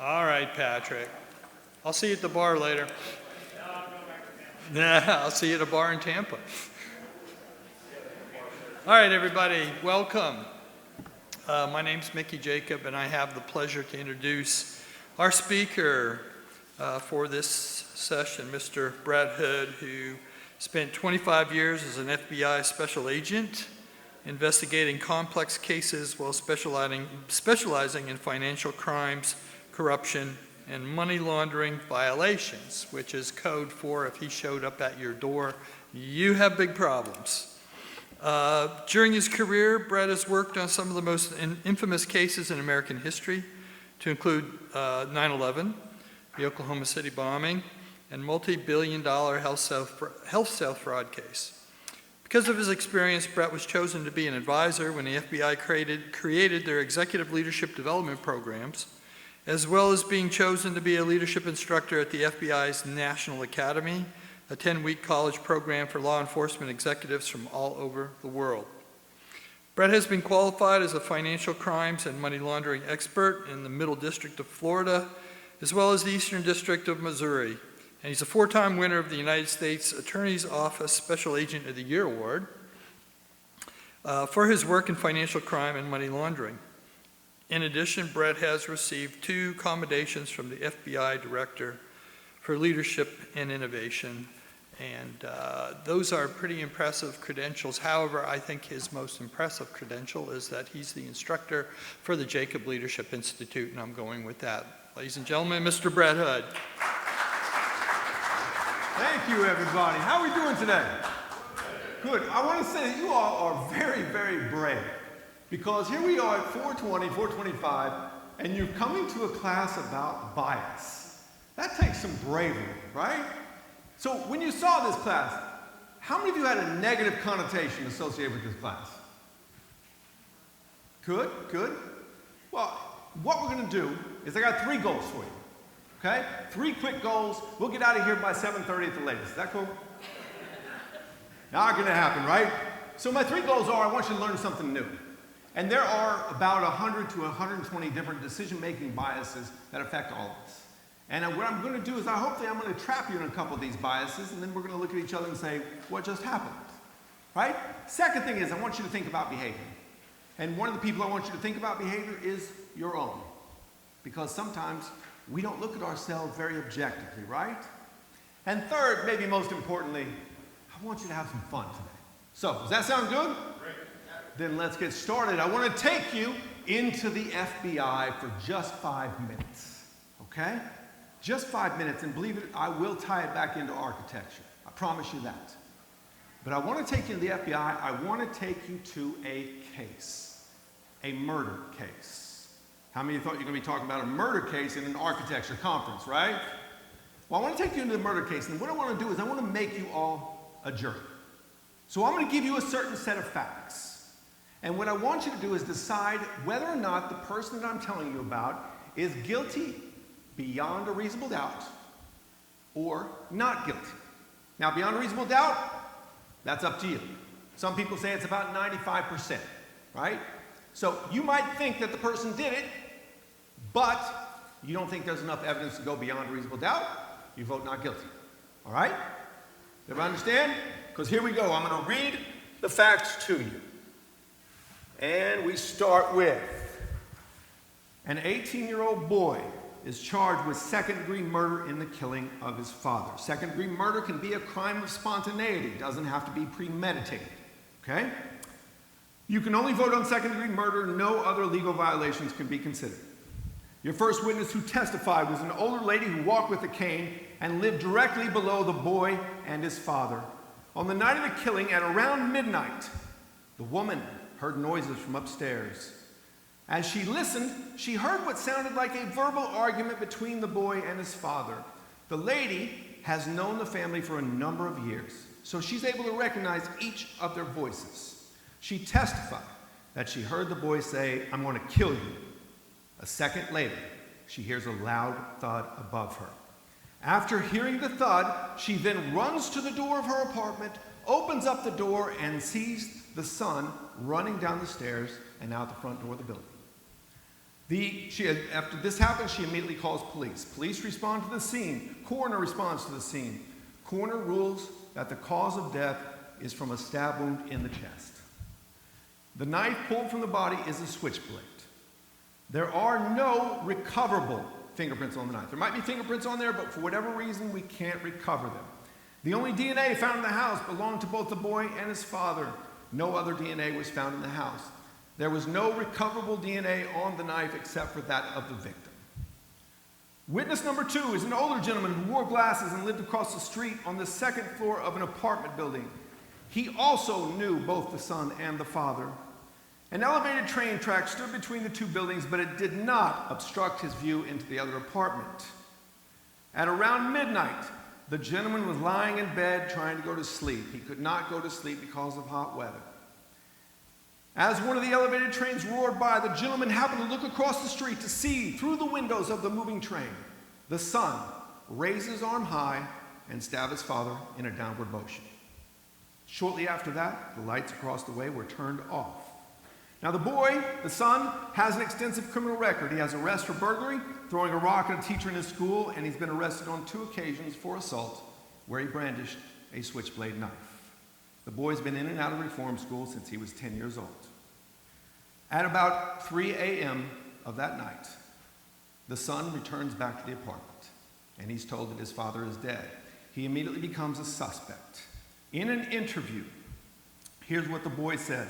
All right, Patrick. I'll see you at the bar later. Nah, I'll see you at a bar in Tampa. All right, everybody, welcome. My name's Mickey Jacob, and I have the pleasure to introduce our speaker for this session, Mr. Brad Hood, who spent 25 years as an FBI special agent, investigating complex cases while specializing in financial crimes, corruption, and money laundering violations, which is code for if he showed up at your door, you have big problems. During his career, Brad has worked on some of the most infamous cases in American history, to include 9/11, the Oklahoma City bombing, and multi-billion-dollar health sale fraud case. Because of his experience, Brett was chosen to be an advisor when the FBI created their executive leadership development programs, as well as being chosen to be a leadership instructor at the FBI's National Academy, a 10-week college program for law enforcement executives from all over the world. Brett has been qualified as a financial crimes and money laundering expert in the Middle District of Florida, as well as the Eastern District of Missouri. And he's a 4-time winner of the United States Attorney's Office Special Agent of the Year Award for his work in financial crime and money laundering. In addition, Brett has received 2 commendations from the FBI Director for Leadership and Innovation, and those are pretty impressive credentials. However, I think his most impressive credential is that he's the instructor for the Jacob Leadership Institute, and I'm going with that. Ladies and gentlemen, Mr. Brett Hood. Thank you, everybody. How are we doing today? Good. I want to say that you all are very, very brave, because here we are at 420, 425, and you're coming to a class about bias. That takes some bravery, right? So when you saw this class, how many of you had a negative connotation associated with this class? Good, good. Well, what we're going to do is I got 3 goals for you. Okay? 3 quick goals. We'll get out of here by 7:30 at the latest. Is that cool? Not going to happen, right? So my 3 goals are, I want you to learn something new. And there are about 100 to 120 different decision-making biases that affect all of us. And what I'm going to do is hopefully I'm going to trap you in a couple of these biases, and then we're going to look at each other and say, what just happened? Right? Second thing is I want you to think about behavior. And one of the people I want you to think about behavior is your own. Because sometimes we don't look at ourselves very objectively, right? And third, maybe most importantly, I want you to have some fun today. So, does that sound good? Great. Then let's get started. I want to take you into the FBI for just 5 minutes, okay? Just 5 minutes, and believe it, I will tie it back into architecture. I promise you that. But I want to take you to the FBI. I want to take you to a case, a murder case. How many of you thought you were going to be talking about a murder case in an architecture conference, right? Well, I want to take you into the murder case, and what I want to do is I want to make you all a jury. So I'm going to give you a certain set of facts. And what I want you to do is decide whether or not the person that I'm telling you about is guilty beyond a reasonable doubt or not guilty. Now, beyond a reasonable doubt, that's up to you. Some people say it's about 95%, right? So you might think that the person did it, but you don't think there's enough evidence to go beyond a reasonable doubt, you vote not guilty. All right? Everybody understand? Because here we go. I'm going to read the facts to you. And we start with an 18-year-old boy is charged with second-degree murder in the killing of his father. Second-degree murder can be a crime of spontaneity. It doesn't have to be premeditated. Okay? You can only vote on second-degree murder. No other legal violations can be considered. Your first witness who testified was an older lady who walked with a cane and lived directly below the boy and his father. On the night of the killing, at around midnight, the woman heard noises from upstairs. As she listened, she heard what sounded like a verbal argument between the boy and his father. The lady has known the family for a number of years, so she's able to recognize each of their voices. She testified that she heard the boy say, "I'm going to kill you." A second later, she hears a loud thud above her. After hearing the thud, she then runs to the door of her apartment, opens up the door, and sees the son running down the stairs and out the front door of the building. After this happens, she immediately calls police. Police respond to the scene. Coroner responds to the scene. Coroner rules that the cause of death is from a stab wound in the chest. The knife pulled from the body is a switchblade. There are no recoverable fingerprints on the knife. There might be fingerprints on there, but for whatever reason, we can't recover them. The only DNA found in the house belonged to both the boy and his father. No other DNA was found in the house. There was no recoverable DNA on the knife except for that of the victim. Witness number 2 is an older gentleman who wore glasses and lived across the street on the second floor of an apartment building. He also knew both the son and the father. An elevated train track stood between the two buildings, but it did not obstruct his view into the other apartment. At around midnight, the gentleman was lying in bed trying to go to sleep. He could not go to sleep because of hot weather. As one of the elevated trains roared by, the gentleman happened to look across the street to see through the windows of the moving train the son raise his arm high and stab his father in a downward motion. Shortly after that, the lights across the way were turned off. Now the boy, the son, has an extensive criminal record. He has arrest for burglary, throwing a rock at a teacher in his school, and he's been arrested on 2 occasions for assault where he brandished a switchblade knife. The boy's been in and out of reform school since he was 10 years old. At about 3 a.m. of that night, the son returns back to the apartment, and he's told that his father is dead. He immediately becomes a suspect. In an interview, here's what the boy says.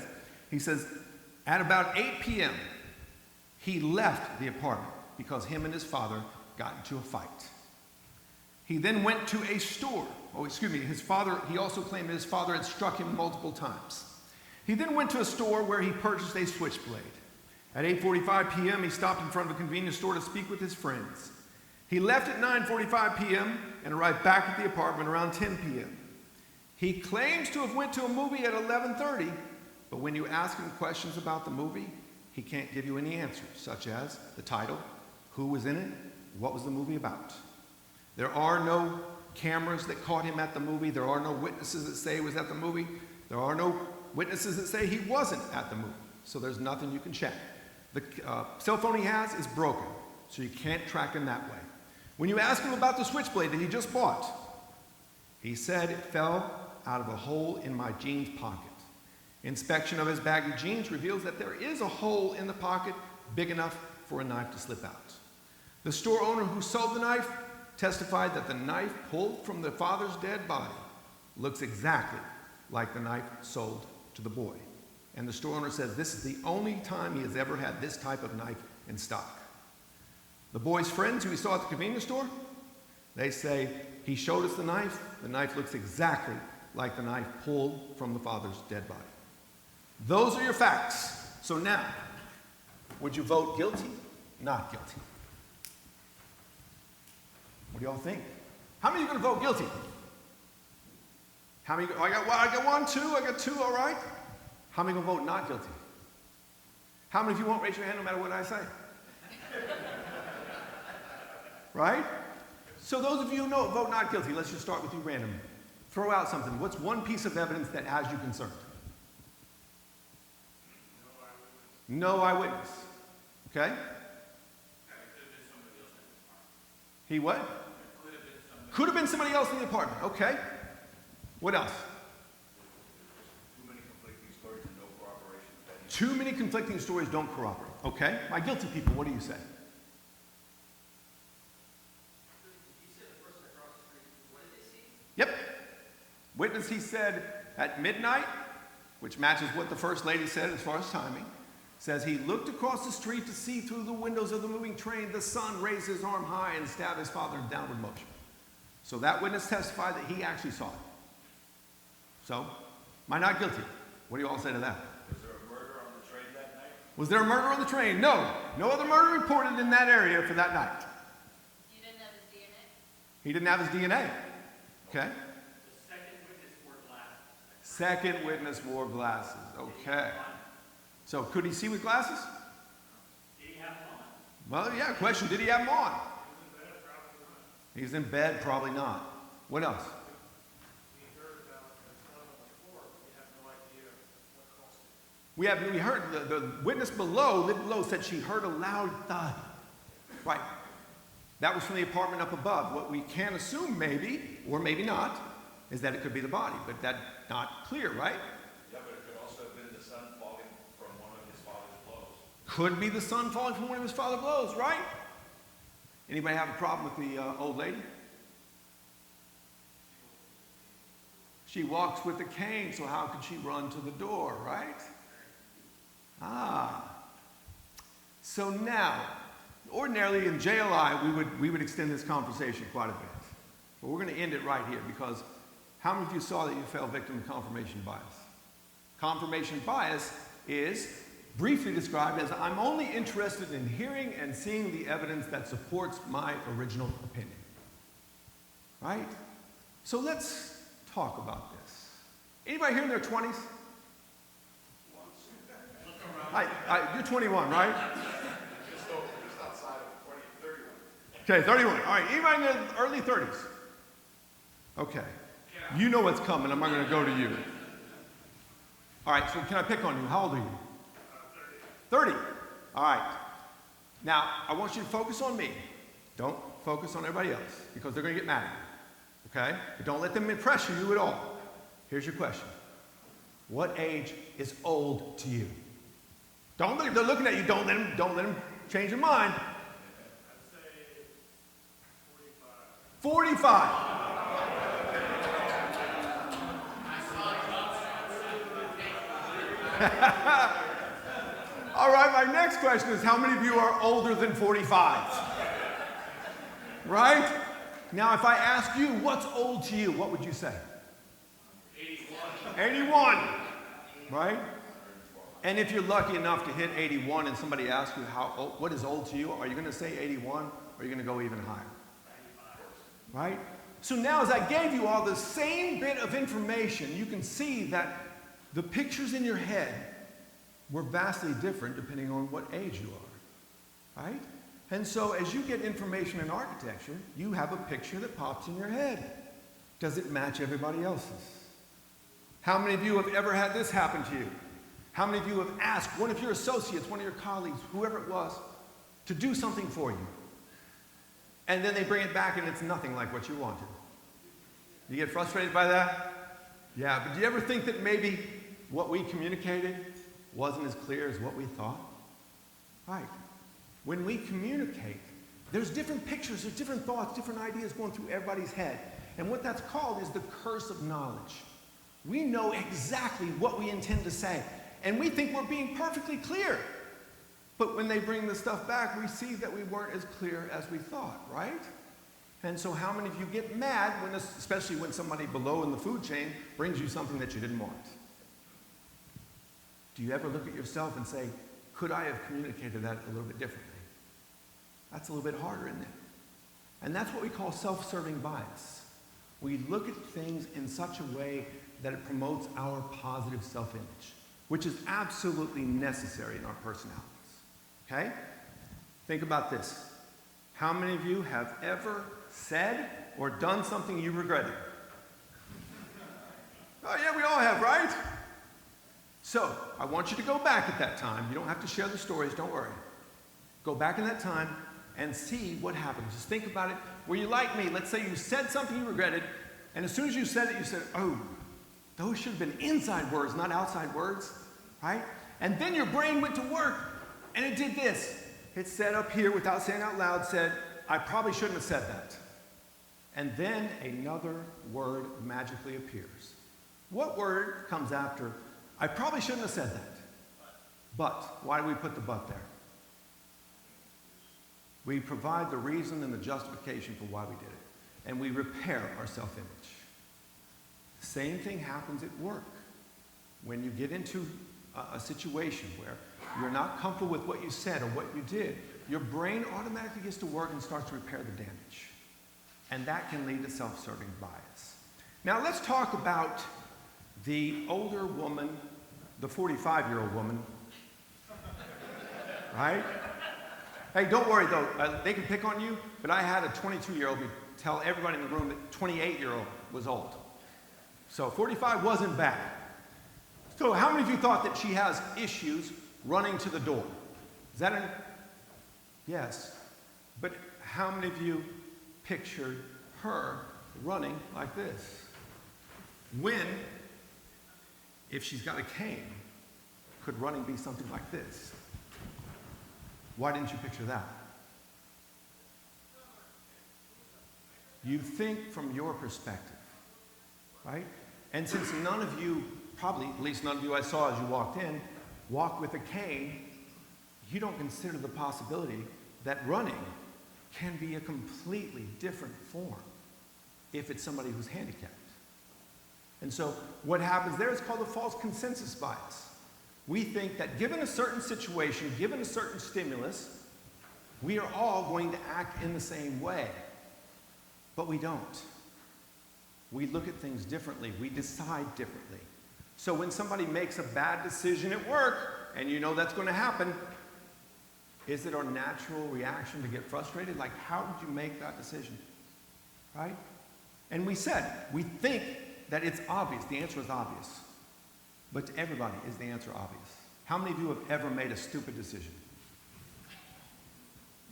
He says, at about 8 p.m., he left the apartment because him and his father got into a fight. He then went to a store. He also claimed that his father had struck him multiple times. He then went to a store where he purchased a switchblade. At 8:45 p.m., he stopped in front of a convenience store to speak with his friends. He left at 9:45 p.m. and arrived back at the apartment around 10 p.m. He claims to have went to a movie at 11:30, but when you ask him questions about the movie, he can't give you any answers, such as the title, who was in it, what was the movie about. There are no cameras that caught him at the movie. There are no witnesses that say he was at the movie. There are no witnesses that say he wasn't at the movie. So there's nothing you can check. The cell phone he has is broken, so you can't track him that way. When you ask him about the switchblade that he just bought, he said it fell out of a hole in my jeans pocket. Inspection of his baggy jeans reveals that there is a hole in the pocket big enough for a knife to slip out. The store owner who sold the knife testified that the knife pulled from the father's dead body looks exactly like the knife sold to the boy. And the store owner says this is the only time he has ever had this type of knife in stock. The boy's friends who he saw at the convenience store, they say he showed us the knife. The knife looks exactly like the knife pulled from the father's dead body. Those are your facts. So now, would you vote guilty? Not guilty? What do y'all think? How many are going to vote guilty? How many? I got 1, 2. I got 2. All right. How many going to vote not guilty? How many of you won't raise your hand no matter what I say? Right? So those of you who know vote not guilty. Let's just start with you randomly. Throw out something. What's one piece of evidence that has you concerned? No eyewitness. Okay? He what? Could have been somebody else in the apartment. Okay. What else? Too many conflicting stories and no corroboration. Too many conflicting stories don't corroborate. Okay. My guilty people, what do you say? You said the person across the street. What did they see? Yep. Witness, he said, at midnight, which matches what the first lady said as far as timing, says he looked across the street to see through the windows of the moving train the son raise his arm high and stab his father in downward motion. So that witness testified that he actually saw it. So, am I not guilty? What do you all say to that? Was there a murder on the train that night? Was there a murder on the train? No. No other murder reported in that area for that night. You didn't have his DNA? He didn't have his DNA. Okay. The second witness wore glasses. Second witness wore glasses. Okay. So could he see with glasses? Did he have them on? Well, yeah, question, did he have them on? He was in bed, probably not. He's in bed, probably not. What else? We heard about the son on the floor. We have no idea what caused it. We heard the witness lived below said she heard a loud thud. Right. That was from the apartment up above. What we can assume maybe, or maybe not, is that it could be the body, but that's not clear, right? Yeah, but it could also have been the son falling from one of his father's blows. Could be the son falling from one of his father's blows, right? Anybody have a problem with the old lady? She walks with a cane, so how could she run to the door, right? So now, ordinarily in JLI, we would extend this conversation quite a bit. But we're going to end it right here because how many of you saw that you fell victim to confirmation bias? Confirmation bias is briefly described as I'm only interested in hearing and seeing the evidence that supports my original opinion. Right? So let's talk about this. Anybody here in their 20s? You're 21, right? Just outside of 31. Okay, 31. All right, anybody in their early 30s? Okay. You know what's coming. I'm not going to go to you. All right, so can I pick on you? How old are you? 30. All right. Now, I want you to focus on me. Don't focus on everybody else because they're going to get mad at you. Okay? But don't let them impress you at all. Here's your question. What age is old to you? Don't look, they're looking at you. Don't let them change your mind. I'd say 45. All right, my next question is how many of you are older than 45? Right? Now, if I ask you what's old to you, what would you say? 81. Right? And if you're lucky enough to hit 81 and somebody asks you what is old to you, are you going to say 81 or are you going to go even higher? Right? So now as I gave you all the same bit of information, you can see that the pictures in your head were vastly different depending on what age you are. Right? And so as you get information in architecture, you have a picture that pops in your head. Does it match everybody else's? How many of you have ever had this happen to you? How many of you have asked one of your associates, one of your colleagues, whoever it was, to do something for you? And then they bring it back and it's nothing like what you wanted. You get frustrated by that? Yeah, but do you ever think that maybe what we communicated wasn't as clear as what we thought? Right. When we communicate, there's different pictures, there's different thoughts, different ideas going through everybody's head. And what that's called is the curse of knowledge. We know exactly what we intend to say. And we think we're being perfectly clear. But when they bring the stuff back, we see that we weren't as clear as we thought, right? And so how many of you get mad, especially when somebody below in the food chain brings you something that you didn't want? Do you ever look at yourself and say, could I have communicated that a little bit differently? That's a little bit harder, isn't it? And that's what we call self-serving bias. We look at things in such a way that it promotes our positive self-image, which is absolutely necessary in our personalities. Okay? Think about this. How many of you have ever said or done something you regretted? Oh, yeah, we all have, right? So, I want you to go back at that time. You don't have to share the stories, don't worry. Go back in that time and see what happened. Just think about it. Were you like me? Let's say you said something you regretted, and as soon as you said it, you said, oh, those should have been inside words, not outside words, right? And then your brain went to work, and it did this. It said up here, without saying out loud, said, I probably shouldn't have said that. And then another word magically appears. What word comes after, I probably shouldn't have said that? But. Why do we put the but there? We provide the reason and the justification for why we did it. And we repair our self-image. Same thing happens at work. When you get into a situation where you're not comfortable with what you said or what you did, your brain automatically gets to work and starts to repair the damage. And that can lead to self-serving bias. Now let's talk about the older woman, the 45-year-old woman, right? Hey, don't worry though, they can pick on you, but I had a 22-year-old tell everybody in the room that 28-year-old was old. So 45 wasn't bad. So how many of you thought that she has issues running to the door? Is that an... Yes. But how many of you pictured her running like this? When, if she's got a cane, could running be something like this? Why didn't you picture that? You think from your perspective, right? And since none of you, probably, at least none of you I saw as you walked in, walk with a cane, you don't consider the possibility that running can be a completely different form if it's somebody who's handicapped. And so what happens there is called the false consensus bias. We think that given a certain situation, given a certain stimulus, we are all going to act in the same way. But we don't. We look at things differently. We decide differently. So when somebody makes a bad decision at work, and you know that's going to happen, is it our natural reaction to get frustrated? Like, how did you make that decision? Right? And we said, we think that it's obvious. The answer is obvious. But to everybody, is the answer obvious? How many of you have ever made a stupid decision?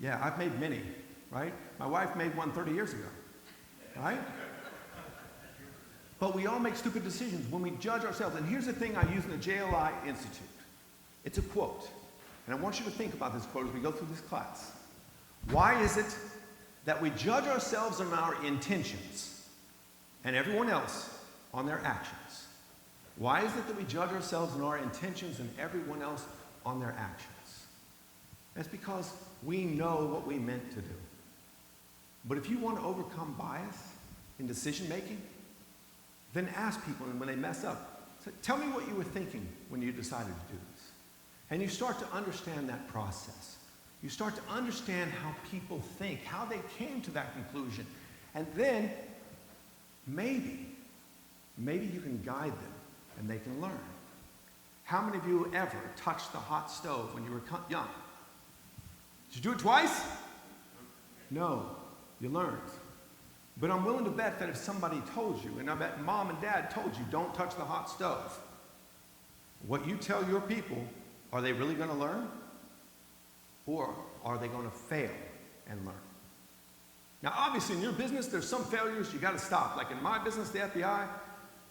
Yeah, I've made many, right? My wife made one 30 years ago, right? But we all make stupid decisions when we judge ourselves. And here's the thing I use in the JLI Institute. It's a quote. And I want you to think about this quote as we go through this class. Why is it that we judge ourselves on our intentions and everyone else on their actions? Why is it that we judge ourselves on our intentions and everyone else on their actions? That's because we know what we meant to do. But if you want to overcome bias in decision making, then ask people, and when they mess up, say, tell me what you were thinking when you decided to do this. And you start to understand that process. You start to understand how people think, how they came to that conclusion. And then maybe you can guide them and they can learn. How many of you ever touched the hot stove when you were young? Did you do it twice? No, you learned. But I'm willing to bet that if somebody told you, and I bet mom and dad told you, don't touch the hot stove, what you tell your people, are they really going to learn? Or are they going to fail and learn? Now, obviously, in your business, there's some failures you got to stop. Like in my business, the FBI,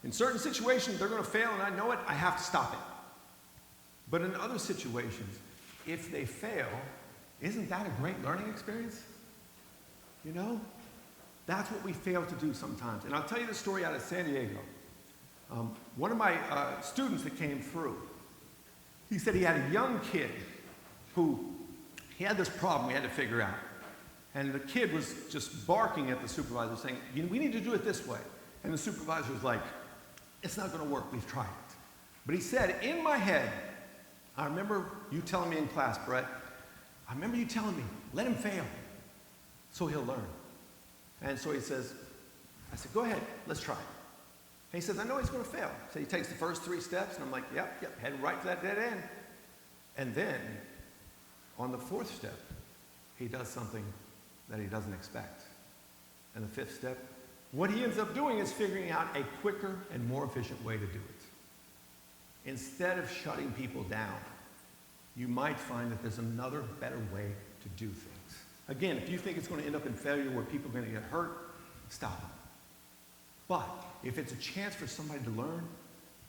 in certain situations, they're going to fail, and I know it, I have to stop it. But in other situations, if they fail, isn't that a great learning experience? You know? That's what we fail to do sometimes. And I'll tell you the story out of San Diego. One of my students that came through, he said he had a young kid who, he had this problem we had to figure out. And the kid was just barking at the supervisor saying, we need to do it this way. And the supervisor was like, it's not going to work, we've tried it. But he said, in my head, I remember you telling me in class, Brett, I remember you telling me, let him fail, so he'll learn. And so he says, I said, go ahead, let's try it. And he says, I know he's going to fail. So he takes the first 3 steps, and I'm like, yep, head right to that dead end. And then, on the 4th step, he does something that he doesn't expect. And the 5th step, what he ends up doing is figuring out a quicker and more efficient way to do it. Instead of shutting people down, you might find that there's another better way to do things. Again, if you think it's going to end up in failure where people are going to get hurt, stop it. But if it's a chance for somebody to learn,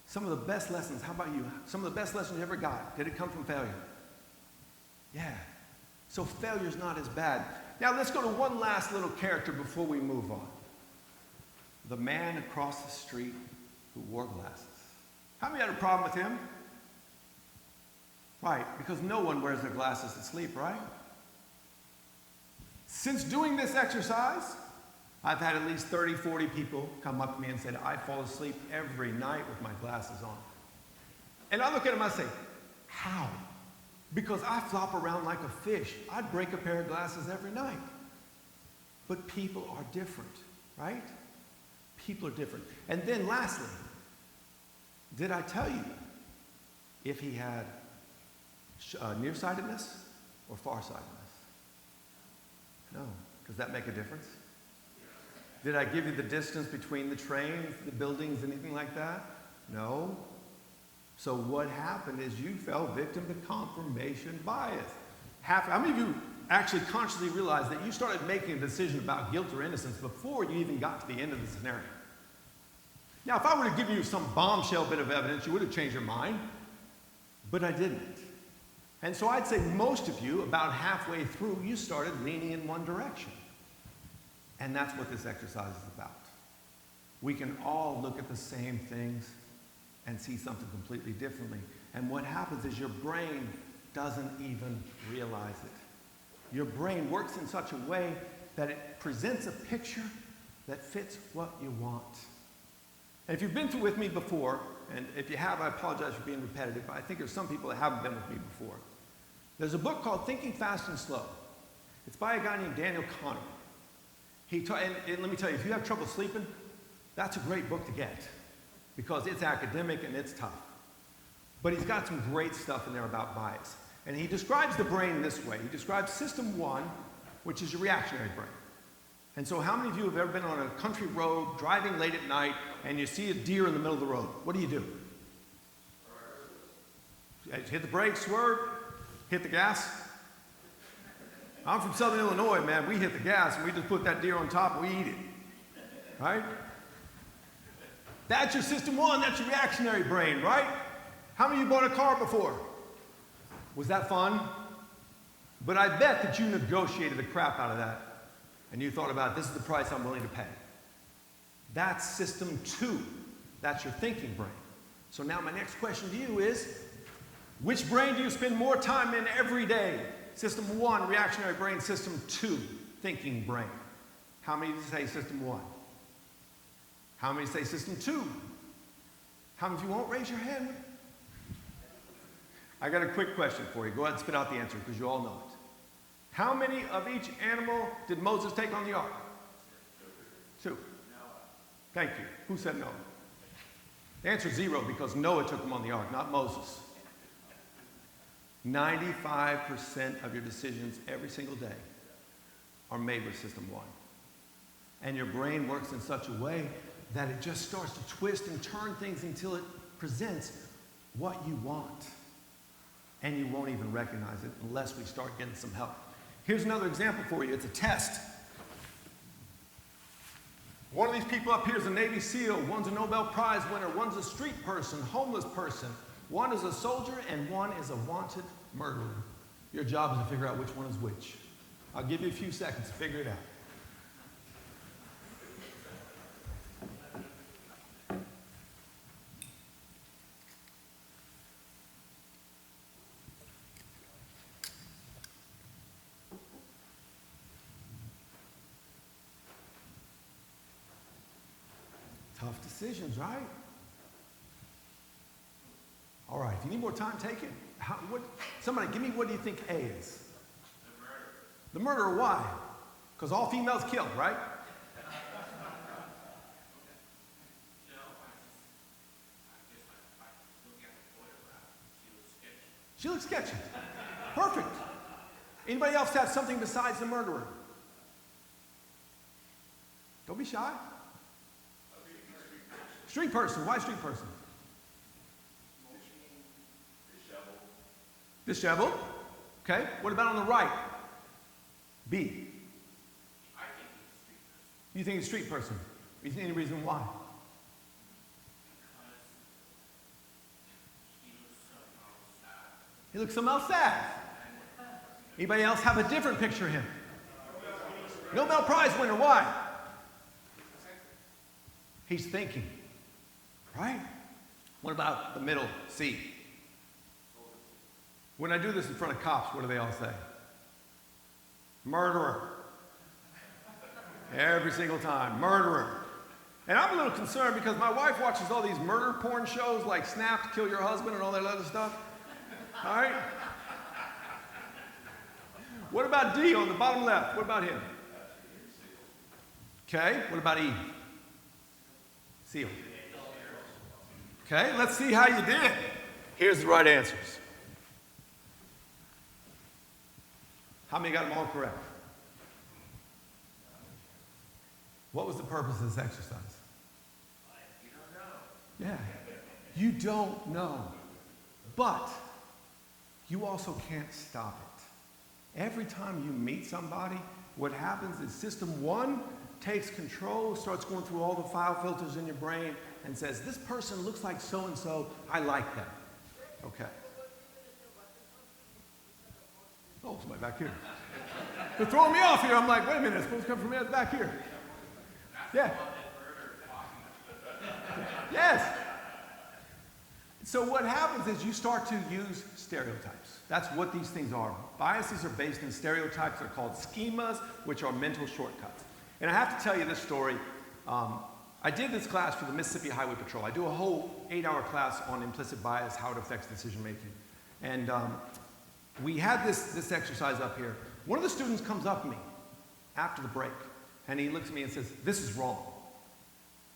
some of the best lessons, how about you? Some of the best lessons you ever got, did it come from failure? Yeah. So failure's not as bad. Now let's go to one last little character before we move on. The man across the street who wore glasses. How many had a problem with him? Right, because no one wears their glasses to sleep, right? Since doing this exercise, I've had at least 30, 40 people come up to me and said, I fall asleep every night with my glasses on. And I look at them and I say, how? Because I flop around like a fish. I'd break a pair of glasses every night. But people are different, right? People are different. And then lastly, did I tell you if he had nearsightedness or farsightedness? No. Does that make a difference? Did I give you the distance between the trains, the buildings, anything like that? No. So what happened is you fell victim to confirmation bias. How many of you actually consciously realized that you started making a decision about guilt or innocence before you even got to the end of the scenario? Now, if I would have given you some bombshell bit of evidence, you would have changed your mind, but I didn't. And so I'd say most of you, about halfway through, you started leaning in one direction. And that's what this exercise is about. We can all look at the same things and see something completely differently. And what happens is your brain doesn't even realize it. Your brain works in such a way that it presents a picture that fits what you want. And if you've been through with me before, and if you have, I apologize for being repetitive, but I think there's some people that haven't been with me before. There's a book called Thinking Fast and Slow. It's by a guy named Daniel Kahneman. And let me tell you, if you have trouble sleeping, that's a great book to get because it's academic and it's tough. But he's got some great stuff in there about bias. And he describes the brain this way. He describes system 1, which is your reactionary brain. And so how many of you have ever been on a country road, driving late at night, and you see a deer in the middle of the road? What do? Hit the brakes, swerve, hit the gas. I'm from Southern Illinois, man. We hit the gas, and we just put that deer on top, and we eat it. Right? That's your system 1. That's your reactionary brain, right? How many of you bought a car before? Was that fun? But I bet that you negotiated the crap out of that. And you thought about, this is the price I'm willing to pay. That's system 2. That's your thinking brain. So now my next question to you is, which brain do you spend more time in every day? System 1, reactionary brain. System 2, thinking brain. How many say system 1? How many say system 2? How many of you won't raise your hand? I got a quick question for you. Go ahead and spit out the answer because you all know it. How many of each animal did Moses take on the ark? 2. Thank you. Who said no? The answer is 0 because Noah took them on the ark, not Moses. 95% of your decisions every single day are made with system 1. And your brain works in such a way that it just starts to twist and turn things until it presents what you want. And you won't even recognize it unless we start getting some help. Here's another example for you. It's a test. One of these people up here is a Navy SEAL. One's a Nobel Prize winner. One's a street person, homeless person. One is a soldier, and one is a wanted murderer. Your job is to figure out which one is which. I'll give you a few seconds to figure it out. Tough decisions, right? All right, if you need more time, take it. Somebody, give me what do you think A is? The murderer. The murderer, why? Because all females killed, right? She looks sketchy. Perfect. Anybody else have something besides the murderer? Don't be shy. Street person. Why street person? Disheveled. Okay. What about on the right? B. You think it's street person? You think any reason why? He looks somehow sad. Anybody else have a different picture of him? Nobel Prize winner. Why? He's thinking. Right? What about the middle, C? When I do this in front of cops, what do they all say? Murderer. Every single time, murderer. And I'm a little concerned because my wife watches all these murder porn shows like Snap, Kill Your Husband, and all that other stuff. All right? What about D on the bottom left? What about him? Okay, what about E? Seal. Okay, let's see how you did. Here's the right answers. How many got them all correct? What was the purpose of this exercise? You don't know. Yeah, you don't know. But you also can't stop it. Every time you meet somebody, what happens is system one takes control, starts going through all the file filters in your brain, and says, this person looks like so-and-so, I like them. Okay. Oh, somebody back here. They're throwing me off here. I'm like, wait a minute, it's supposed to come from me back here. Yeah. Yes. So what happens is you start to use stereotypes. That's what these things are. Biases are based in stereotypes. They're called schemas, which are mental shortcuts. And I have to tell you this story. I did this class for the Mississippi Highway Patrol. I do a whole 8-hour class on implicit bias, how it affects decision making. And we had this exercise up here. One of the students comes up to me after the break, and he looks at me and says, this is wrong.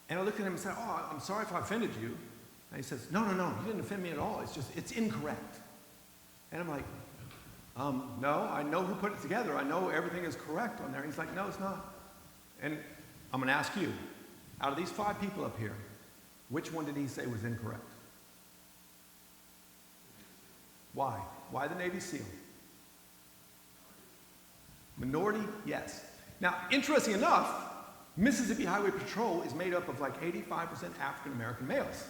And I looked at him and said, oh, I'm sorry if I offended you. And he says, no, you didn't offend me at all. It's incorrect. And I'm like, no, I know who put it together. I know everything is correct on there. He's like, no, it's not. And I'm going to ask you, out of these 5 people up here, which one did he say was incorrect? Why? Why the Navy SEAL? Minority? Yes. Now, interesting enough, Mississippi Highway Patrol is made up of like 85% African American males.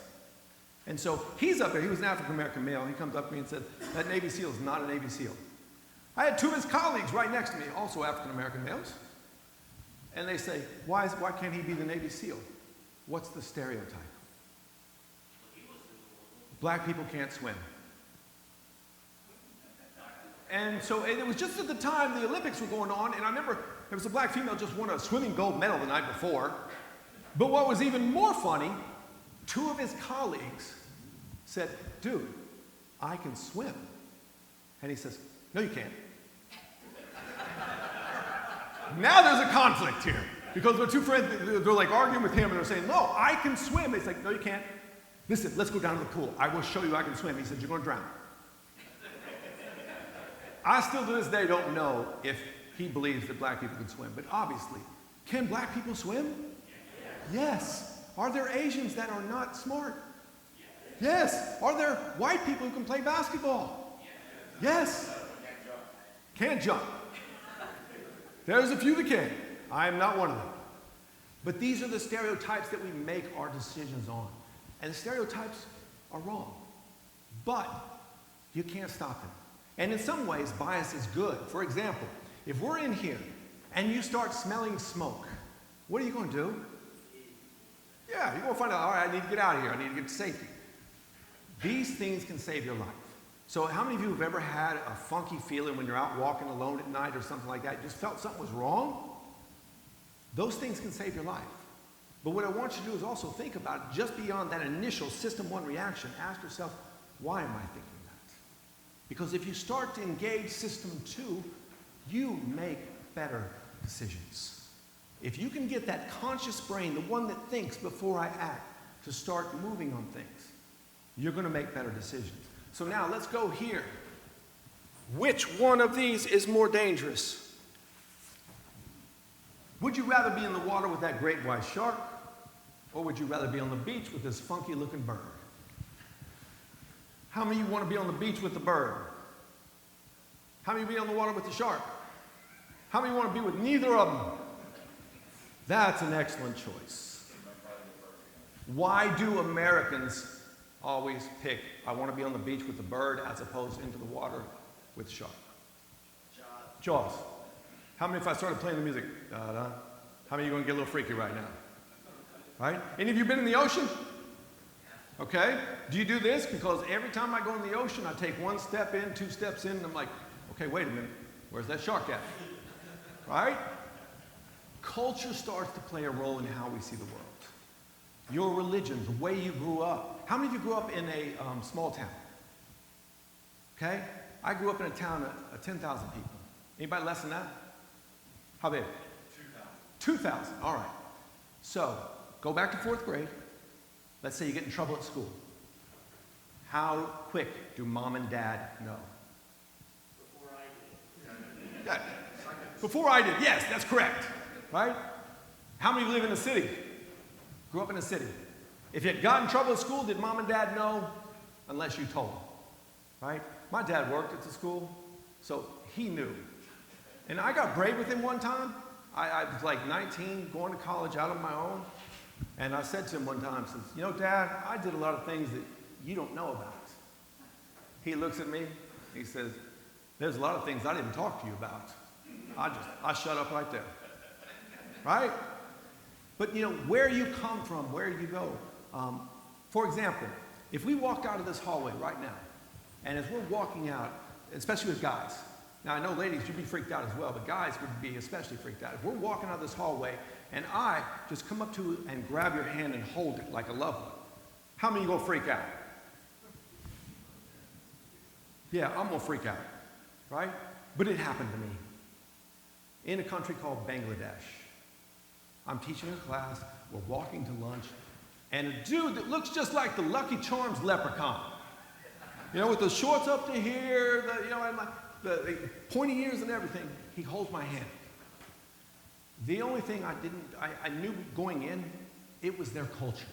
And so he's up there, he was an African American male, he comes up to me and said, that Navy SEAL is not a Navy SEAL. I had 2 of his colleagues right next to me, also African American males. And they say, why can't he be the Navy SEAL? What's the stereotype? Black people can't swim. And so it was just at the time the Olympics were going on, and I remember there was a black female just won a swimming gold medal the night before. But what was even more funny, 2 of his colleagues said, dude, I can swim. And he says, no, you can't. Now there's a conflict here. Because their 2 friends, they're like arguing with him, and they're saying, no, I can swim. He's like, no, you can't. Listen, let's go down to the pool. I will show you I can swim. He said, you're going to drown. I still to this day don't know if he believes that black people can swim. But obviously, can black people swim? Yes. Are there Asians that are not smart? Yes. Are there white people who can play basketball? Yes. Can't jump. There's a few that can. I am not one of them. But these are the stereotypes that we make our decisions on. And the stereotypes are wrong. But you can't stop them. And in some ways, bias is good. For example, if we're in here and you start smelling smoke, what are you going to do? Yeah, you're going to find out, all right, I need to get out of here. I need to get to safety. These things can save your life. So how many of you have ever had a funky feeling when you're out walking alone at night or something like that? You just felt something was wrong? Those things can save your life. But what I want you to do is also think about it just beyond that initial system 1 reaction. Ask yourself, why am I thinking that? Because if you start to engage system 2, you make better decisions. If you can get that conscious brain, the one that thinks before I act, to start moving on things, you're going to make better decisions. So now let's go here. Which one of these is more dangerous? Would you rather be in the water with that great white shark, or would you rather be on the beach with this funky looking bird? How many of you want to be on the beach with the bird? How many of you be on the water with the shark? How many want to be with neither of them? That's an excellent choice. Why do Americans always pick, I want to be on the beach with the bird as opposed into the water with the shark? Jaws. How many, if I started playing the music, da-da, how many of you are going to get a little freaky right now? Right? Any of you been in the ocean? Okay. Do you do this? Because every time I go in the ocean, I take 1 step in, 2 steps in, and I'm like, okay, wait a minute. Where's that shark at? Right? Culture starts to play a role in how we see the world. Your religion, the way you grew up. How many of you grew up in a small town? Okay? I grew up in a town of 10,000 people. Anybody less than that? How big? 2,000. 2,000, all right. So, go back to 4th grade. Let's say you get in trouble at school. How quick do mom and dad know? Before I did. Yeah. Before I did, yes, that's correct. Right? How many live in a city? Grew up in a city. If you got in trouble at school, did mom and dad know? Unless you told them. right? My dad worked at the school, so he knew. And I got brave with him one time. I was like 19, going to college out on my own. And I said to him one time, says, you know, Dad, I did a lot of things that you don't know about. He looks at me, he says, there's a lot of things I didn't talk to you about. I shut up right there. Right? But you know, where you come from, where you go. For example, if we walk out of this hallway right now, and as we're walking out, especially with guys, now I know ladies, you'd be freaked out as well, but guys would be especially freaked out. If we're walking out of this hallway, and I just come up to you and grab your hand and hold it like a loved one, how many of you gonna freak out? Yeah, I'm gonna freak out, right? But it happened to me in a country called Bangladesh. I'm teaching a class, we're walking to lunch, and a dude that looks just like the Lucky Charms leprechaun, you know, with the shorts up to here, and the pointy ears and everything, he holds my hand. The only thing I knew going in, it was their culture.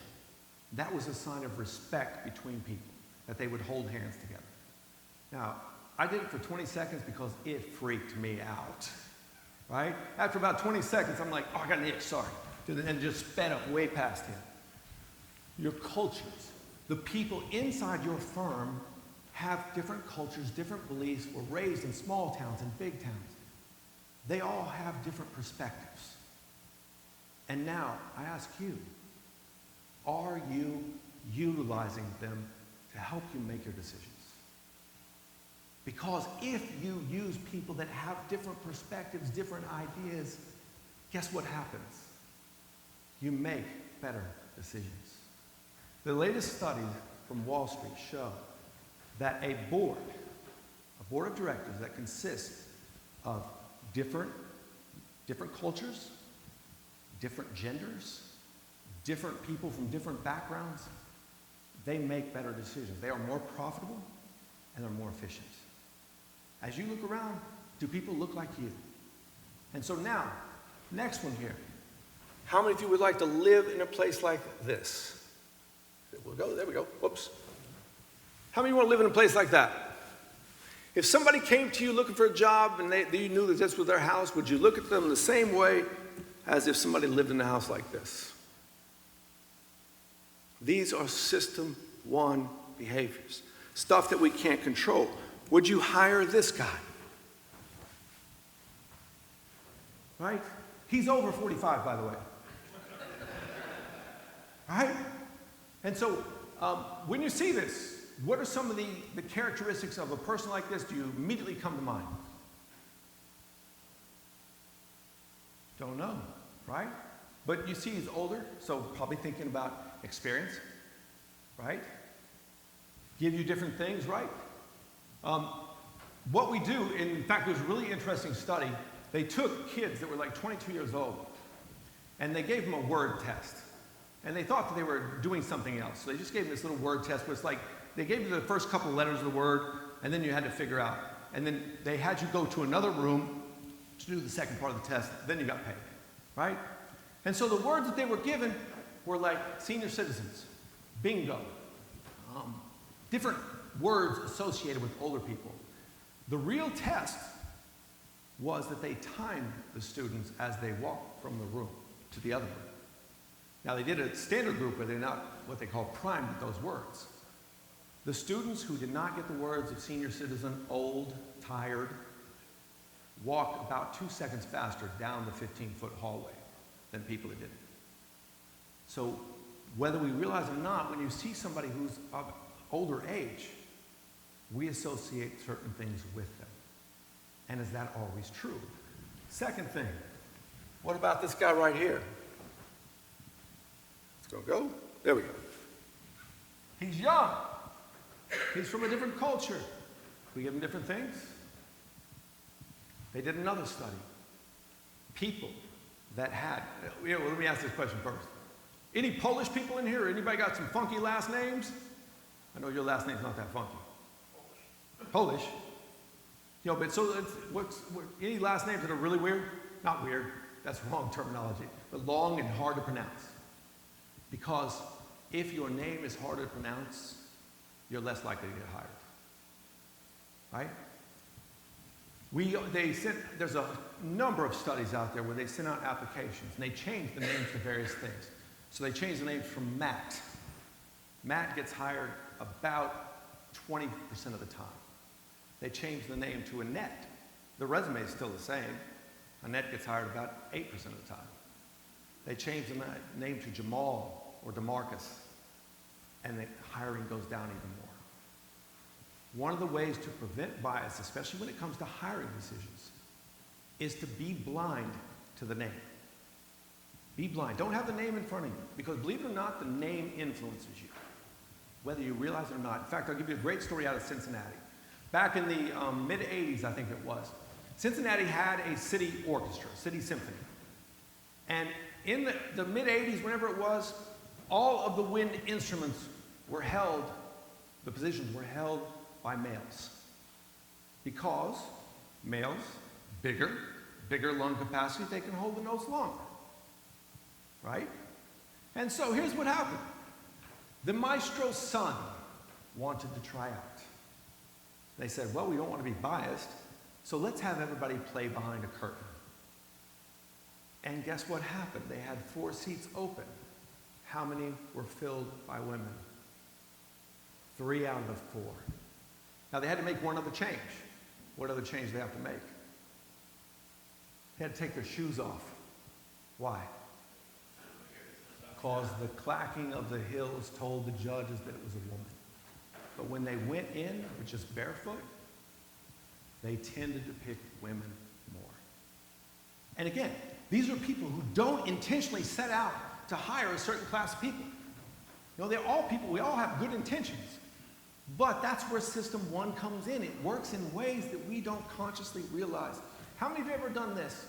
That was a sign of respect between people, that they would hold hands together. Now, I did it for 20 seconds because it freaked me out, right? After about 20 seconds, I'm like, oh, I got an itch, sorry. And just sped up way past him. Your cultures, the people inside your firm have different cultures, different beliefs, were raised in small towns and big towns. They all have different perspectives. And now, I ask you, are you utilizing them to help you make your decisions? Because if you use people that have different perspectives, different ideas, guess what happens? You make better decisions. The latest studies from Wall Street show that a board of directors that consists of different cultures, different genders, different people from different backgrounds, they make better decisions. They are more profitable and they're more efficient. As you look around, do people look like you? And so now, next one here. How many of you would like to live in a place like this? There we go. Whoops. How many want to live in a place like that? If somebody came to you looking for a job and you knew that this was their house, would you look at them the same way as if somebody lived in a house like this? These are system 1 behaviors, stuff that we can't control. Would you hire this guy? Right? He's over 45, by the way. Right? And so, when you see this, what are some of the characteristics of a person like this do you immediately come to mind? Don't know, right? But you see he's older, so probably thinking about experience, right? Give you different things, right? What we do, in fact, there's a really interesting study. They took kids that were like 22 years old, and they gave them a word test. And they thought that they were doing something else. So they just gave them this little word test where it's like, they gave you the first couple of letters of the word, and then you had to figure out. And then they had you go to another room to do the second part of the test, then you got paid, right? And so the words that they were given were like senior citizens, bingo, different words associated with older people. The real test was that they timed the students as they walked from the room to the other room. Now they did a standard group, but they're not what they call primed with those words. The students who did not get the words of senior citizen, old, tired, walked about 2 seconds faster down the 15-foot hallway than people that didn't. So whether we realize it or not, when you see somebody who's of older age, we associate certain things with them. And is that always true? Second thing, what about this guy right here? Let's go. There we go. He's young. He's from a different culture. We give him different things. They did another study. People that had, let me ask this question first. Any Polish people in here? Or anybody got some funky last names? I know your last name's not that funky. Polish. But so any last names that are really weird? Not weird. That's wrong terminology. But long and hard to pronounce. Because if your name is hard to pronounce, you're less likely to get hired. right? There's a number of studies out there where they send out applications, and they change the names to various things. So they change the names from Matt. Matt gets hired about 20% of the time. They change the name to Annette. The resume is still the same. Annette gets hired about 8% of the time. They change the name to Jamal or DeMarcus, and the hiring goes down even more. One of the ways to prevent bias, especially when it comes to hiring decisions, is to be blind to the name. Be blind. Don't have the name in front of you, because believe it or not, the name influences you, whether you realize it or not. In fact, I'll give you a great story out of Cincinnati. Back in the mid-'80s, I think it was, Cincinnati had a city orchestra, city symphony. And in the mid-'80s, whenever it was, all of the wind instruments were held, the positions were held by males. Because males, bigger lung capacity, they can hold the notes longer. Right? And so here's what happened. The maestro's son wanted to try out. They said, well, we don't want to be biased, so let's have everybody play behind a curtain. And guess what happened? They had 4 seats open. How many were filled by women? 3 out of the 4. Now, they had to make one other change. What other change did they have to make? They had to take their shoes off. Why? Because the clacking of the heels told the judges that it was a woman. But when they went in with just barefoot, they tended to pick women more. And again, these are people who don't intentionally set out to hire a certain class of people. You know, they're all people, we all have good intentions. But that's where System 1 comes in. It works in ways that we don't consciously realize. How many of you have ever done this?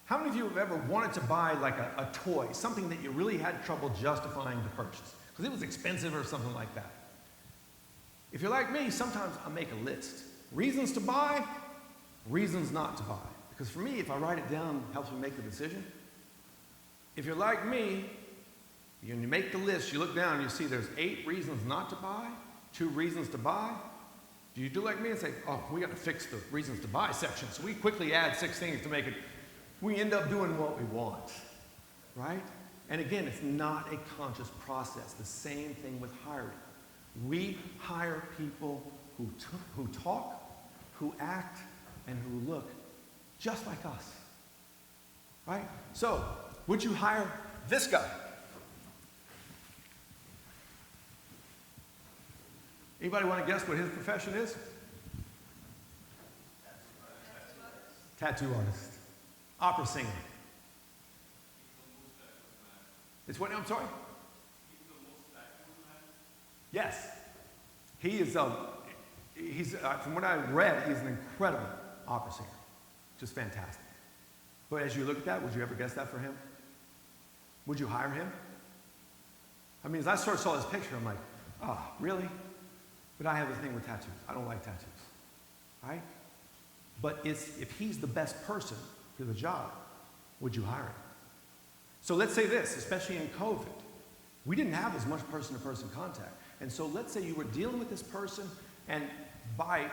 How many of you have ever wanted to buy like a toy, something that you really had trouble justifying the purchase, because it was expensive or something like that? If you're like me, sometimes I make a list. Reasons to buy, reasons not to buy. Because for me, if I write it down, it helps me make the decision. If you're like me, when you make the list, you look down and you see there's 8 reasons not to buy, 2 reasons to buy. Do you do like me and say, oh, we got to fix the reasons to buy section? So we quickly add 6 things to make it, we end up doing what we want, right? And again, it's not a conscious process. The same thing with hiring. We hire people who talk, who act, and who look just like us, right? So, would you hire this guy? Anybody want to guess what his profession is? Tattoo artist. Opera singer. It's what? I'm sorry? Yes. He is, from what I read, he's an incredible opera singer. Just fantastic. But as you look at that, would you ever guess that for him? Would you hire him? I mean, as I sort of saw this picture, I'm like, oh, really? But I have a thing with tattoos. I don't like tattoos, right? But if he's the best person for the job, would you hire him? So let's say this, especially in COVID, we didn't have as much person-to-person contact. And so let's say you were dealing with this person, and by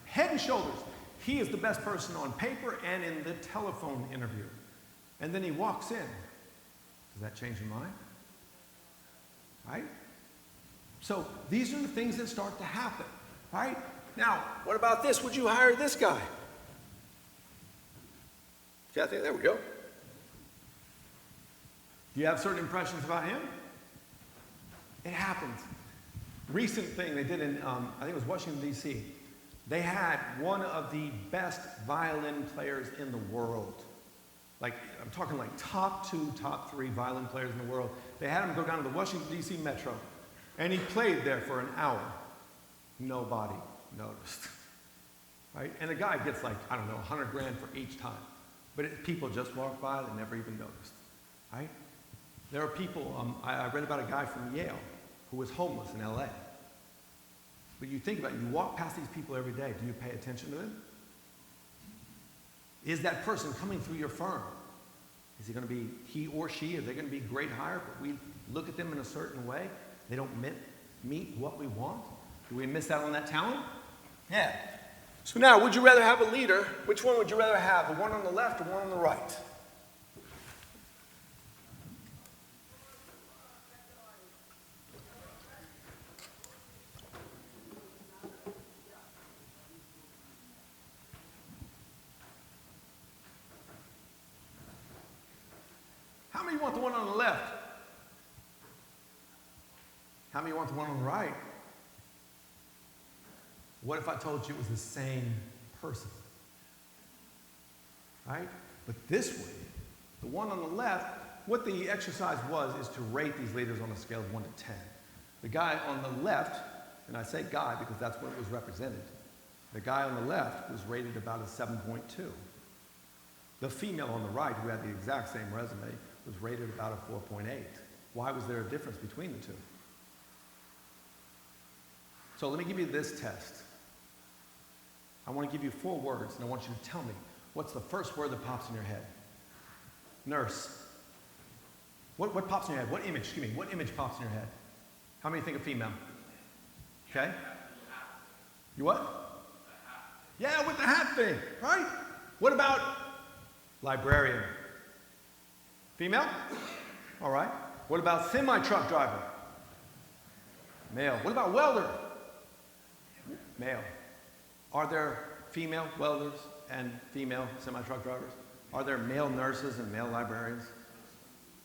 head and shoulders, he is the best person on paper and in the telephone interview. And then he walks in. Does that change your mind? Right? So these are the things that start to happen, right? Now, what about this? Would you hire this guy? Kathy, there we go. Do you have certain impressions about him? It happens. Recent thing they did in, I think it was Washington, D.C. They had one of the best violin players in the world. Like, I'm talking like top 2, top 3 violin players in the world. They had him go down to the Washington, D.C. Metro. And he played there for an hour. Nobody noticed, right? And the guy gets like, I don't know, $100 grand for each time. But people just walk by, they never even noticed, right? There are people, I read about a guy from Yale who was homeless in LA. But you think about it, you walk past these people every day, do you pay attention to them? Is that person coming through your firm? Is he going to be, he or she, are they going to be a great hire, but we look at them in a certain way? They don't meet what we want? Do we miss out on that talent? Yeah. So now, would you rather have a leader? Which one would you rather have, the one on the left or one on the right? How many want the one on the left? How many want the one on the right? What if I told you it was the same person? Right? But this way, the one on the left, what the exercise was is to rate these leaders on a scale of 1 to 10. The guy on the left, and I say guy because that's what was represented, the guy on the left was rated about a 7.2. The female on the right, who had the exact same resume, was rated about a 4.8. Why was there a difference between the two? So let me give you this test. I want to give you 4 words, and I want you to tell me what's the first word that pops in your head. Nurse. What pops in your head? What image? Excuse me. What image pops in your head? How many think of female? Okay. You what? Yeah, with the hat thing, right? What about librarian? Female? All right. What about semi-truck driver? Male. What about welder? Male. Are there female welders and female semi-truck drivers? Are there male nurses and male librarians?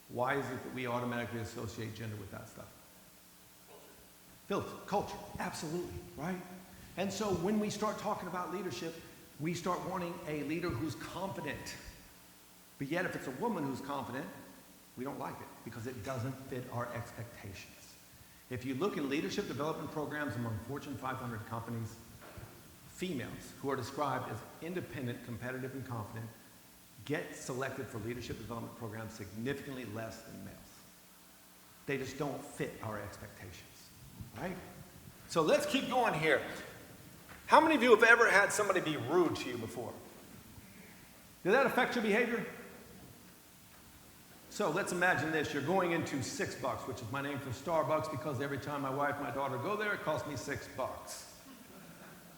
Why is it that we automatically associate gender with that stuff? Culture, absolutely, right? And so when we start talking about leadership, we start wanting a leader who's confident. But yet if it's a woman who's confident, we don't like it because it doesn't fit our expectations. If you look at leadership development programs among Fortune 500 companies, females who are described as independent, competitive, and confident get selected for leadership development programs significantly less than males. They just don't fit our expectations, right? So let's keep going here. How many of you have ever had somebody be rude to you before? Did that affect your behavior? So let's imagine this. You're going into $6, which is my name for Starbucks because every time my wife and my daughter go there, it costs me $6.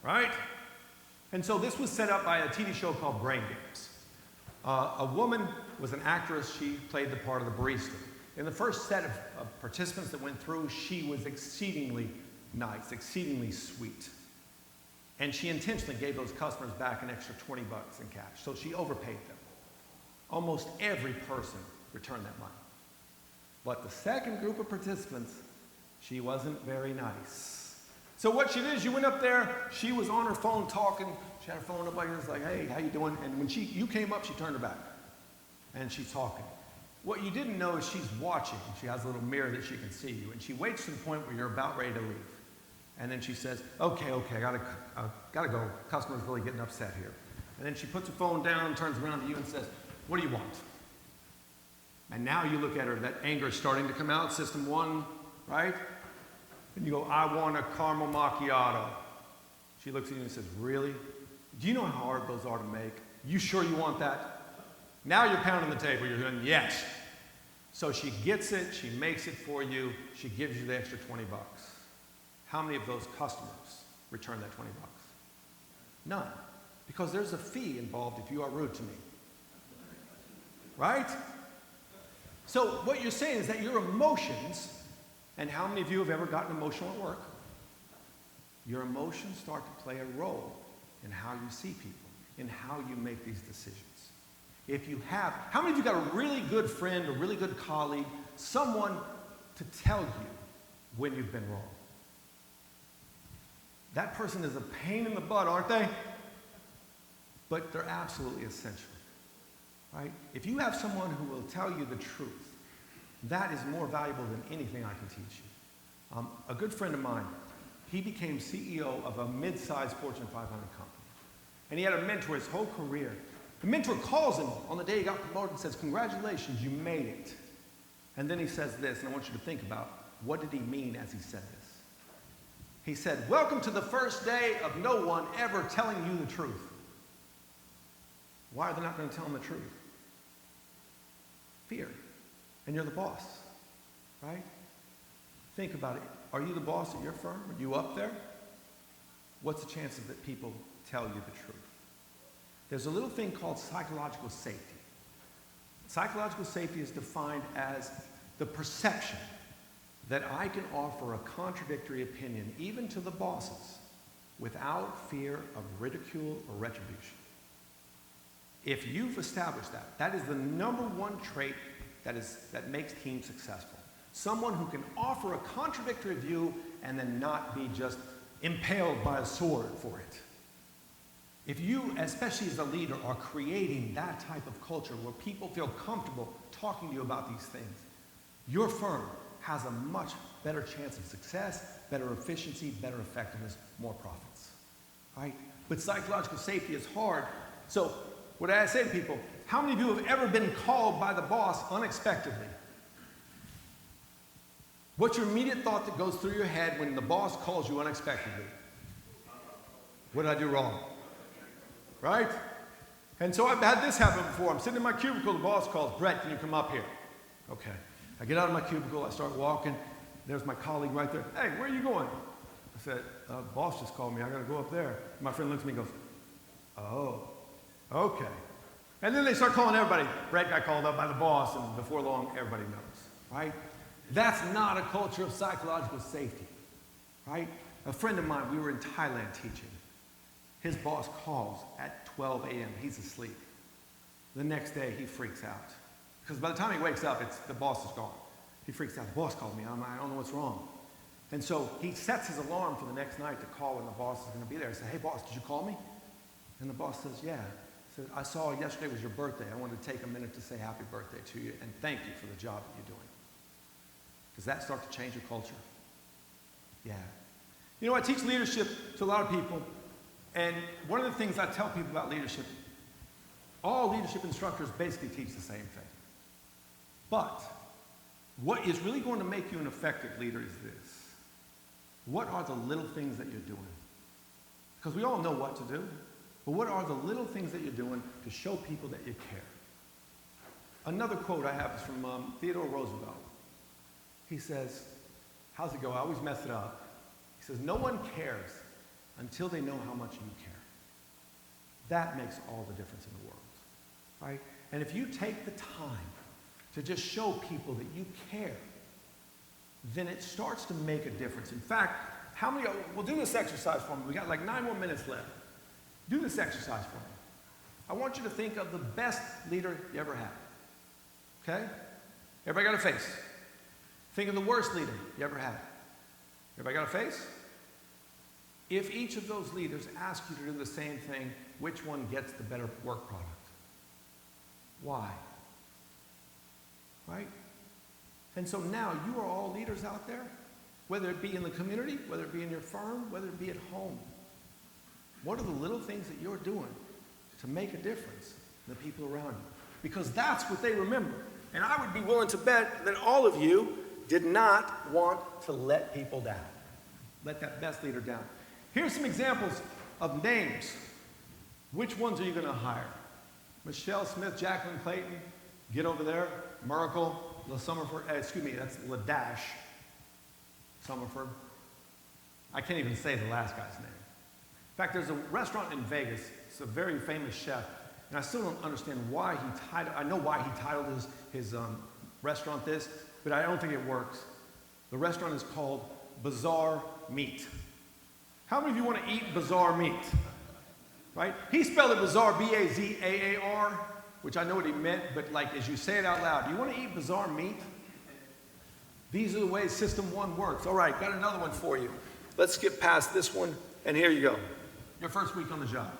Right? And so this was set up by a TV show called Brain Games. A woman was an actress. She played the part of the barista. In the first set of participants that went through, she was exceedingly nice, exceedingly sweet. And she intentionally gave those customers back an extra $20 in cash. So she overpaid them. Almost every person returned that money. But the second group of participants, she wasn't very nice. So what she did is you went up there, she was on her phone talking, she had her phone up like this, like, hey, how you doing? And when you came up, she turned her back. And she's talking. What you didn't know is she's watching. She has a little mirror that she can see you. And she waits to the point where you're about ready to leave. And then she says, okay, I gotta go. Customer's really getting upset here. And then she puts her phone down, turns around to you and says, what do you want? And now you look at her, that anger is starting to come out, system 1, right? And you go, I want a caramel macchiato. She looks at you and says, really? Do you know how hard those are to make? You sure you want that? Now you're pounding the table, you're going, yes. So she gets it, she makes it for you, she gives you the extra $20. How many of those customers return that $20? None. Because there's a fee involved if you are rude to me. Right? So what you're saying is that your emotions, and how many of you have ever gotten emotional at work? Your emotions start to play a role in how you see people, in how you make these decisions. If you have, how many of you got a really good friend, a really good colleague, someone to tell you when you've been wrong? That person is a pain in the butt, aren't they? But they're absolutely essential, right? If you have someone who will tell you the truth, that is more valuable than anything I can teach you. A good friend of mine, he became CEO of a mid-sized Fortune 500 company. And he had a mentor his whole career. The mentor calls him on the day he got promoted and says, congratulations, you made it. And then he says this, and I want you to think about, what did he mean as he said this? He said, welcome to the first day of no one ever telling you the truth. Why are they not going to tell him the truth? Fear. And you're the boss, right? Think about it. Are you the boss at your firm? Are you up there? What's the chances that people tell you the truth. There's a little thing called psychological safety. Psychological safety is defined as the perception that I can offer a contradictory opinion, even to the bosses, without fear of ridicule or retribution. If you've established that, that is the number one trait that makes teams successful. Someone who can offer a contradictory view and then not be just impaled by a sword for it. If you, especially as a leader, are creating that type of culture where people feel comfortable talking to you about these things, your firm has a much better chance of success, better efficiency, better effectiveness, more profits, right? But psychological safety is hard. So what I say to people, how many of you have ever been called by the boss unexpectedly? What's your immediate thought that goes through your head when the boss calls you unexpectedly? What did I do wrong? Right? And so I've had this happen before. I'm sitting in my cubicle, the boss calls, Brett, can you come up here? Okay. I get out of my cubicle, I start walking. There's my colleague right there. Hey, where are you going? I said, boss just called me, I gotta go up there. My friend looks at me and goes, oh, okay. And then they start calling everybody. Brett got called up by the boss, and before long, everybody knows, right? That's not a culture of psychological safety, right? A friend of mine, we were in Thailand teaching. His boss calls at 12 a.m. He's asleep. The next day, he freaks out. Because by the time he wakes up, the boss is gone. He freaks out. The boss called me. I don't know what's wrong. And so he sets his alarm for the next night to call when the boss is going to be there. He said, hey, boss, did you call me? And the boss says, yeah. He said, I saw yesterday was your birthday. I wanted to take a minute to say happy birthday to you and thank you for the job that you're doing. Does that start to change your culture? Yeah. You know, I teach leadership to a lot of people. And one of the things I tell people about leadership, all leadership instructors basically teach the same thing. But what is really going to make you an effective leader is this. What are the little things that you're doing? Because we all know what to do, but what are the little things that you're doing to show people that you care? Another quote I have is from Theodore Roosevelt. He says, how's it go? I always mess it up. He says, no one cares until they know how much you care. That makes all the difference in the world, right? And if you take the time to just show people that you care, then it starts to make a difference. In fact, we'll do this exercise for me. We got like 9 more minutes left. Do this exercise for me. I want you to think of the best leader you ever had. Okay? Everybody got a face. Think of the worst leader you ever had. Everybody got a face? If each of those leaders ask you to do the same thing, which one gets the better work product? Why? Right? And so now you are all leaders out there, whether it be in the community, whether it be in your firm, whether it be at home. What are the little things that you're doing to make a difference in the people around you? Because that's what they remember. And I would be willing to bet that all of you did not want to let people down. Let that best leader down. Here's some examples of names. Which ones are you going to hire? Michelle Smith, Jacqueline Clayton, get over there. Merkel, that's LaDash Summerford. I can't even say the last guy's name. In fact, there's a restaurant in Vegas. It's a very famous chef, and I still don't understand why I know why he titled his restaurant this, but I don't think it works. The restaurant is called Bizarre Meat. How many of you want to eat bizarre meat? Right? He spelled it bizarre, B-A-Z-A-A-R, which I know what he meant, but like as you say it out loud, do you want to eat bizarre meat? These are the ways System 1 works. All right, got another one for you. Let's skip past this one, and here you go. Your first week on the job.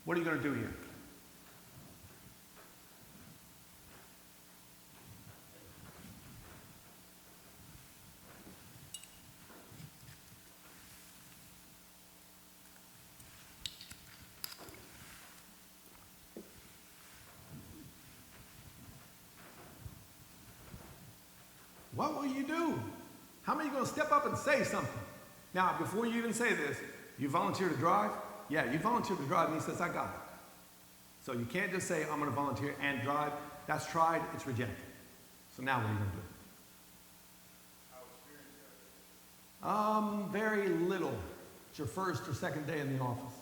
What are you going to do here? What will you do? How many are going to step up and say something? Now, before you even say this, you volunteer to drive? Yeah, you volunteer to drive, and he says, I got it. So you can't just say, I'm going to volunteer and drive. That's tried, it's rejected. So now what are you going to do? How experienced are you? Very little. It's your first or second day in the office.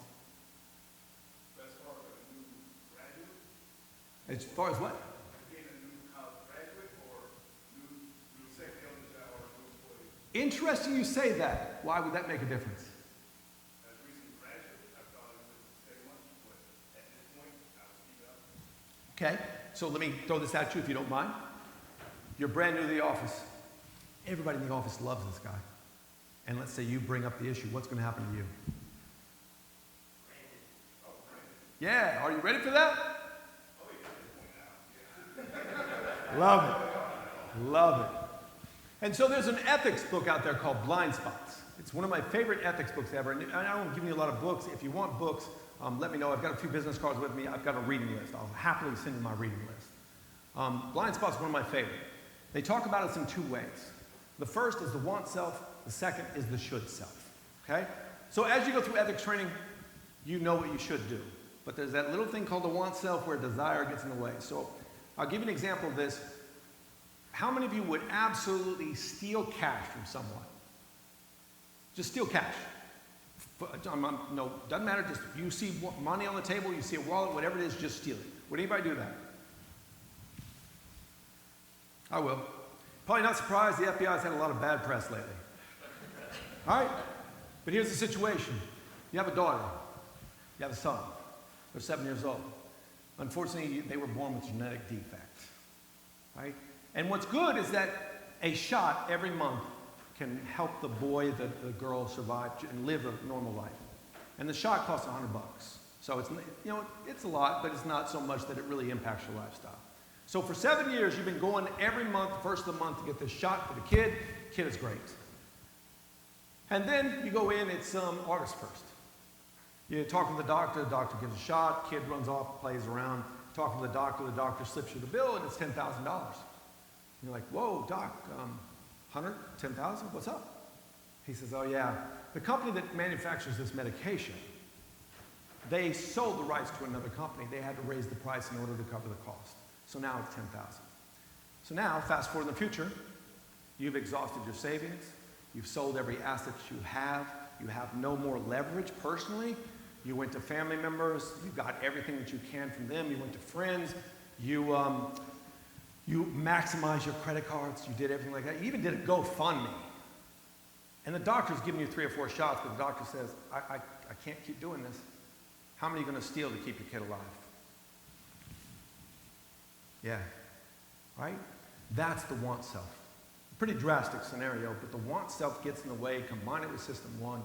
As far as what? Being a new college graduate or new sales or new employee? Interesting you say that. Why would that make a difference? As a recent graduate, I thought it would say much, but at this point, I'll speak up. Okay, so let me throw this at you if you don't mind. You're brand new to the office. Everybody in the office loves this guy. And let's say you bring up the issue. What's going to happen to you? Yeah, are you ready for that? Love it. Love it. And so there's an ethics book out there called Blind Spots. It's one of my favorite ethics books ever. And I don't give you a lot of books. If you want books, let me know. I've got a few business cards with me. I've got a reading list. I'll happily send you my reading list. Blind Spots is one of my favorite. They talk about us in two ways. The first is the want self. The second is the should self. Okay? So as you go through ethics training, you know what you should do. But there's that little thing called the want self where desire gets in the way. So I'll give you an example of this. How many of you would absolutely steal cash from someone? Just steal cash. No, doesn't matter. Just you see money on the table, you see a wallet, whatever it is, just steal it. Would anybody do that? I will. Probably not surprised. The FBI's had a lot of bad press lately. All right? But here's the situation. You have a daughter. You have a son. They're 7 years old. Unfortunately, they were born with genetic defects. Right? And what's good is that a shot every month can help the boy, the girl survive and live a normal life. And the shot costs $100. So it's, it's a lot, but it's not so much that it really impacts your lifestyle. So for 7 years, you've been going every month, first of the month, to get this shot for the kid. Kid is great. And then you go in, it's August 1st. You talk to the doctor gives a shot, kid runs off, plays around. Talking to the doctor slips you the bill, and it's $10,000. You're like, whoa, doc, 100, 10,000, what's up? He says, oh yeah, the company that manufactures this medication, they sold the rights to another company. They had to raise the price in order to cover the cost. So now it's 10,000. So now, fast forward in the future, you've exhausted your savings, you've sold every asset you have no more leverage personally. You went to family members, you got everything that you can from them, you went to friends, you maximized your credit cards, you did everything like that. You even did a GoFundMe. And the doctor's giving you 3 or 4 shots, but the doctor says, I can't keep doing this. How many are you going to steal to keep your kid alive? Yeah, right? That's the want self. Pretty drastic scenario, but the want self gets in the way. Combine it with system 1,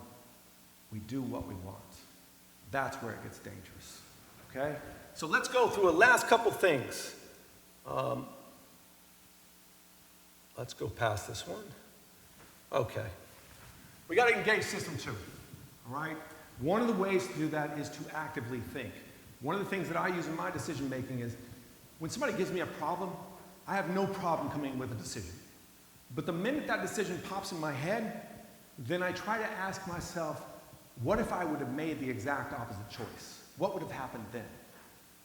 we do what we want. That's where it gets dangerous, okay? So let's go through a last couple things. Let's go past this one. Okay. We got to engage system 2, all right? One of the ways to do that is to actively think. One of the things that I use in my decision making is when somebody gives me a problem, I have no problem coming in with a decision. But the minute that decision pops in my head, then I try to ask myself, what if I would have made the exact opposite choice? What would have happened then?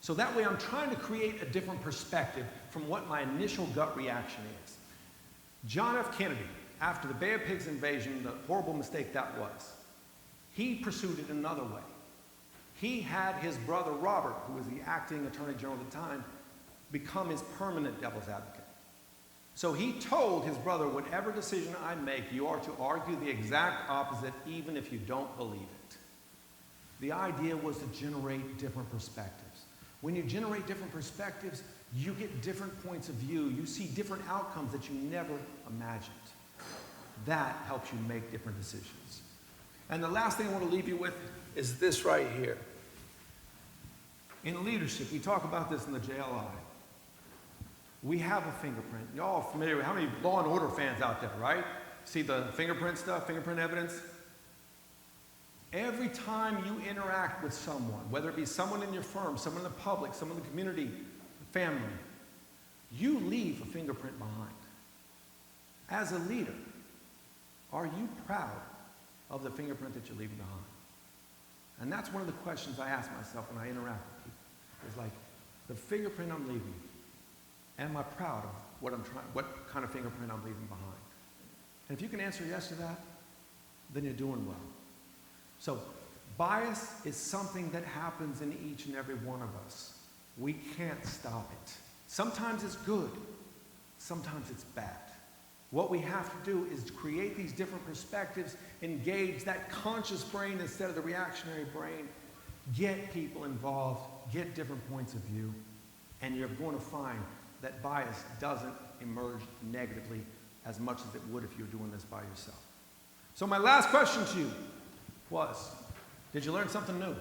So that way I'm trying to create a different perspective from what my initial gut reaction is. John F. Kennedy, after the Bay of Pigs invasion, the horrible mistake that was, he pursued it another way. He had his brother Robert, who was the acting attorney general at the time, become his permanent devil's advocate. So he told his brother, whatever decision I make, you are to argue the exact opposite, even if you don't believe it. The idea was to generate different perspectives. When you generate different perspectives, you get different points of view. You see different outcomes that you never imagined. That helps you make different decisions. And the last thing I want to leave you with is this right here. In leadership, we talk about this in the JLI. We have a fingerprint. Y'all are familiar with how many Law and Order fans out there, right? See the fingerprint stuff, fingerprint evidence? Every time you interact with someone, whether it be someone in your firm, someone in the public, someone in the community, family, you leave a fingerprint behind. As a leader, are you proud of the fingerprint that you're leaving behind? And that's one of the questions I ask myself when I interact with people. It's like, the fingerprint I'm leaving, am I proud of what kind of fingerprint I'm leaving behind? And if you can answer yes to that, then you're doing well. So bias is something that happens in each and every one of us. We can't stop it. Sometimes it's good, sometimes it's bad. What we have to do is create these different perspectives, engage that conscious brain instead of the reactionary brain, get people involved, get different points of view, and you're going to find that bias doesn't emerge negatively as much as it would if you were doing this by yourself. So my last question to you was, did you learn something new?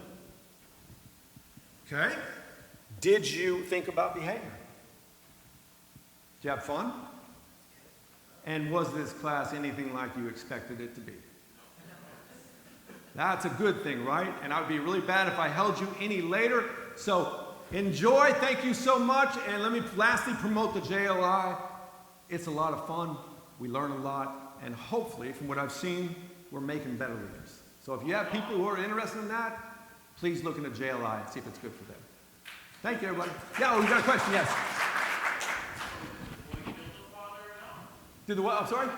Okay. Did you think about behavior? Did you have fun? And was this class anything like you expected it to be? That's a good thing, right? And I would be really bad if I held you any later. So enjoy, thank you so much, and let me lastly promote the JLI. It's a lot of fun, we learn a lot, and hopefully, from what I've seen, we're making better leaders. So if you have people who are interested in that, please look into JLI and see if it's good for them. Thank you, everybody. Yeah, oh, you got a question? Yes. Did the what? I'm sorry?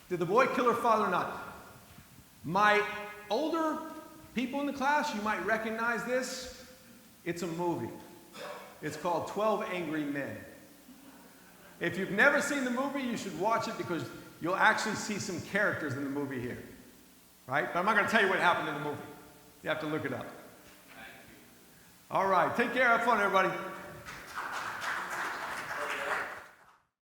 Did the boy kill her father or not? My older people in the class, you might recognize this. It's a movie. It's called 12 Angry Men. If you've never seen the movie, you should watch it because you'll actually see some characters in the movie here. Right? But I'm not going to tell you what happened in the movie. You have to look it up. All right. Take care. Have fun, everybody.